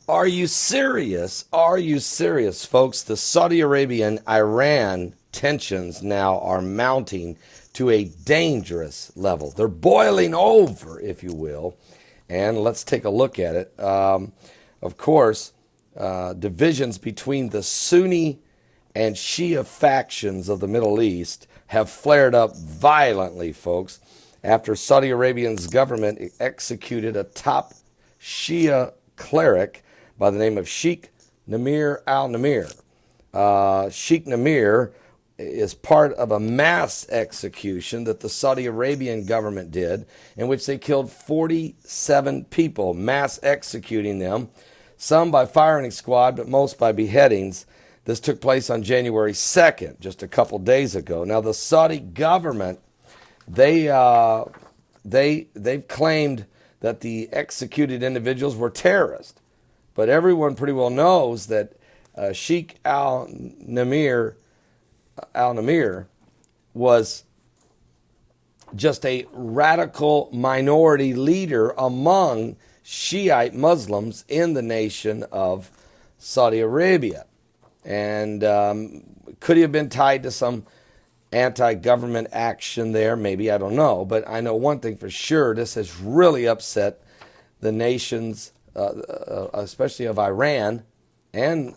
Are you serious? Are you serious, folks? The Saudi Arabian-Iran tensions now are mounting to a dangerous level. They're boiling over, if you will. And let's take a look at it. Of course, divisions between the Sunni and Shia factions of the Middle East have flared up violently, folks, after Saudi Arabia's government executed a top Shia cleric by the name of Sheikh Namir al-Namir. Sheikh Namir is part of a mass execution that the Saudi Arabian government did, in which they killed 47 people, mass executing them, some by firing squad, but most by beheadings. This took place on January 2nd, just a couple days ago. Now, the Saudi government, they've claimed that the executed individuals were terrorists. But everyone pretty well knows that Sheikh al-Namir was just a radical minority leader among Shiite Muslims in the nation of Saudi Arabia. And could he have been tied to some anti-government action there? Maybe, I don't know. But I know one thing for sure, this has really upset the nations, especially of Iran and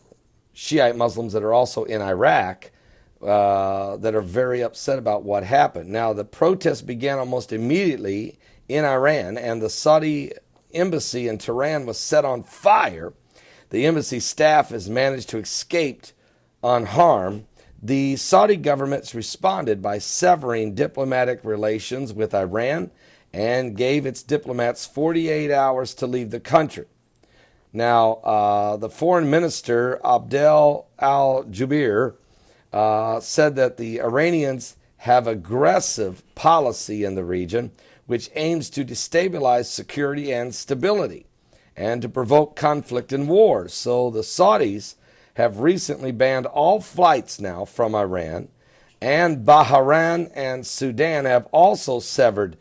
Shiite Muslims that are also in Iraq, that are very upset about what happened. Now, the protests began almost immediately in Iran, and the Saudi embassy in Tehran was set on fire. The embassy staff has managed to escape unharmed. The Saudi government's responded by severing diplomatic relations with Iran and gave its diplomats 48 hours to leave the country. Now, the foreign minister, Abdel al-Jubeir, said that the Iranians have aggressive policy in the region, which aims to destabilize security and stability and to provoke conflict and wars. So the Saudis have recently banned all flights now from Iran, and Bahrain and Sudan have also severed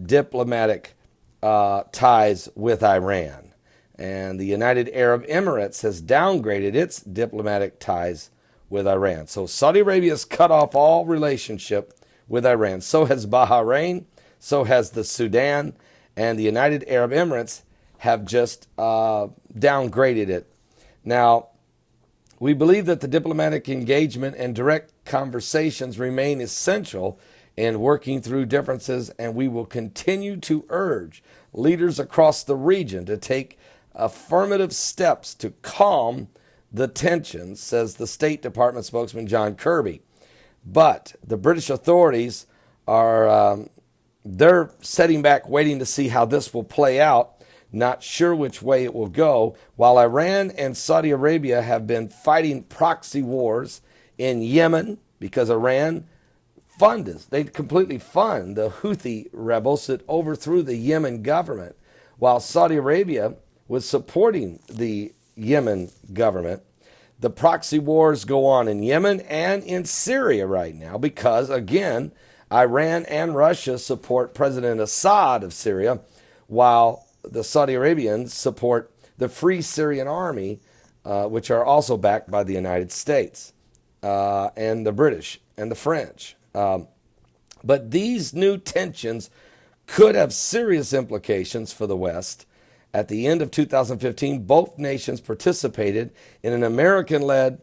diplomatic ties with Iran. And the United Arab Emirates has downgraded its diplomatic ties with Iran. So Saudi Arabia has cut off all relationship with Iran. So has Bahrain, so has the Sudan, and the United Arab Emirates have just downgraded it. Now, we believe that the diplomatic engagement and direct conversations remain essential in working through differences, and we will continue to urge leaders across the region to take affirmative steps to calm the tensions, says the State Department spokesman John Kirby. But the British authorities are they're sitting back waiting to see how this will play out, not sure which way it will go, while Iran and Saudi Arabia have been fighting proxy wars in Yemen because Iran they completely fund the Houthi rebels that overthrew the Yemen government, while Saudi Arabia was supporting the Yemen government. The proxy wars go on in Yemen and in Syria right now because, again, Iran and Russia support President Assad of Syria, while the Saudi Arabians support the Free Syrian Army, which are also backed by the United States and the British and the French. But these new tensions could have serious implications for the West. At the end of 2015, both nations participated in an American-led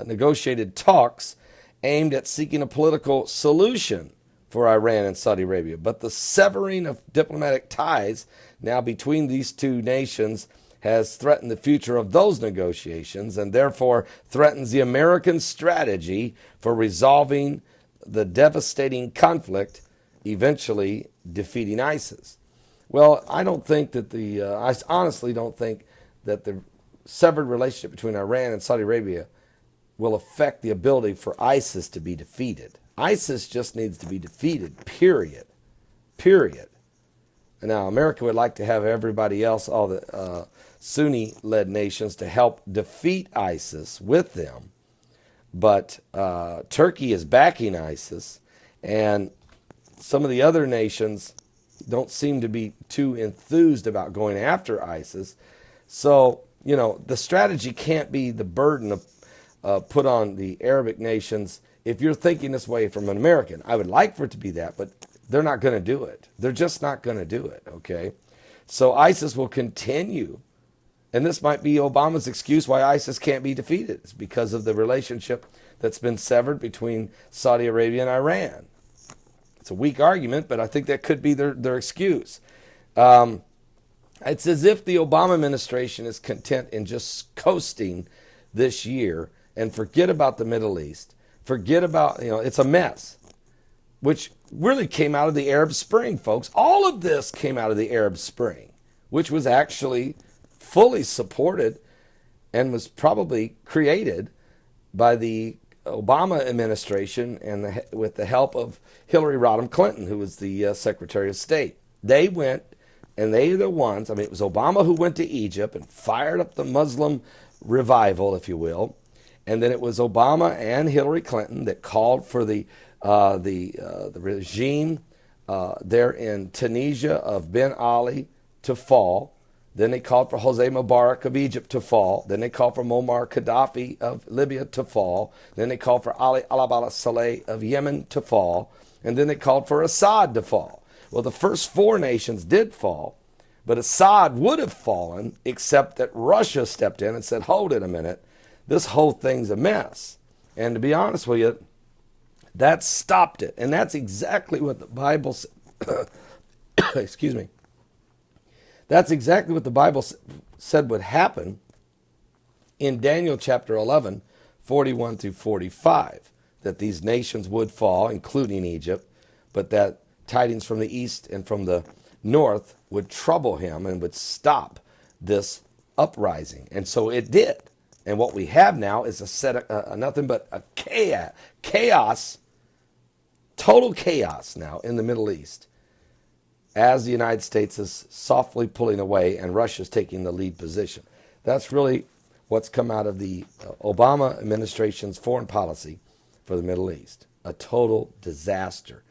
negotiated talks aimed at seeking a political solution for Iran and Saudi Arabia. But the severing of diplomatic ties now between these two nations has threatened the future of those negotiations and therefore threatens the American strategy for resolving the devastating conflict, eventually defeating ISIS. Well, I honestly don't think that the severed relationship between Iran and Saudi Arabia will affect the ability for ISIS to be defeated. ISIS just needs to be defeated, period. Period. And now, America would like to have everybody else, all the Sunni-led nations, to help defeat ISIS with them. But Turkey is backing ISIS, and some of the other nations don't seem to be too enthused about going after ISIS. So the strategy can't be the burden of put on the Arabic nations. If you're thinking this way from an American, I would like for it to be that, but they're not going to do it. They're just not going to do it, okay? So ISIS will continue, and this might be Obama's excuse why ISIS can't be defeated. It's because of the relationship that's been severed between Saudi Arabia and Iran. It's a weak argument, but I think that could be their excuse. It's as if the Obama administration is content in just coasting this year and forget about the Middle East. Forget about, it's a mess, which really came out of the Arab Spring, folks. All of this came out of the Arab Spring, which was actually fully supported and was probably created by the Obama administration and with the help of Hillary Rodham Clinton, who was the Secretary of State. They went, and they are the ones, it was Obama who went to Egypt and fired up the Muslim revival, if you will. And then it was Obama and Hillary Clinton that called for the regime there in Tunisia of Ben Ali to fall. Then they called for Jose Mubarak of Egypt to fall. Then they called for Muammar Gaddafi of Libya to fall. Then they called for Ali al-Abd Saleh of Yemen to fall. And then they called for Assad to fall. Well, the first four nations did fall, but Assad would have fallen except that Russia stepped in and said, hold it a minute, this whole thing's a mess. And to be honest with you, that stopped it. And that's exactly what the Bible said. Excuse me. That's exactly what the Bible said would happen in Daniel chapter 11, 41 through 45, that these nations would fall, including Egypt, but that tidings from the east and from the north would trouble him and would stop this uprising. And so it did. And what we have now is nothing but a chaos, total chaos now in the Middle East, as the United States is softly pulling away and Russia's taking the lead position. That's really what's come out of the Obama administration's foreign policy for the Middle East. A total disaster.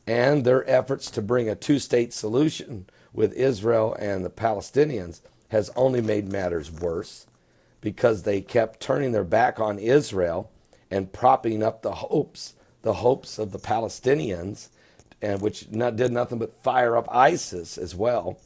And their efforts to bring a two-state solution with Israel and the Palestinians has only made matters worse, because they kept turning their back on Israel and propping up the hopes of the Palestinians, and which did nothing but fire up ISIS as well.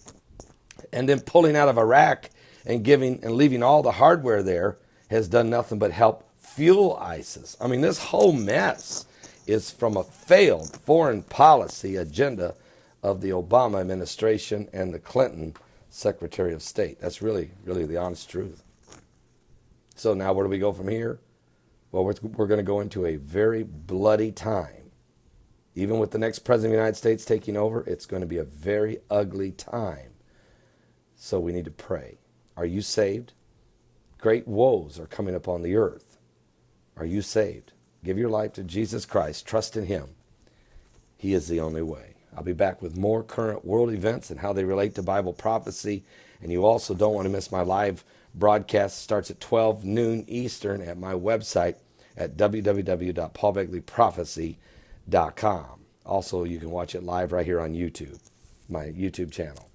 And then pulling out of Iraq and leaving all the hardware there has done nothing but help fuel ISIS. This whole mess is from a failed foreign policy agenda of the Obama administration and the Clinton Secretary of State. That's really, really the honest truth. So now where do we go from here? Well, we're going to go into a very bloody time. Even with the next president of the United States taking over, it's going to be a very ugly time. So we need to pray. Are you saved? Great woes are coming upon the earth. Are you saved? Give your life to Jesus Christ. Trust in him. He is the only way. I'll be back with more current world events and how they relate to Bible prophecy. And you also don't want to miss my live broadcast. It starts at 12 noon Eastern at my website at www.paulbegleyprophecy.com. Also, you can watch it live right here on YouTube, my YouTube channel.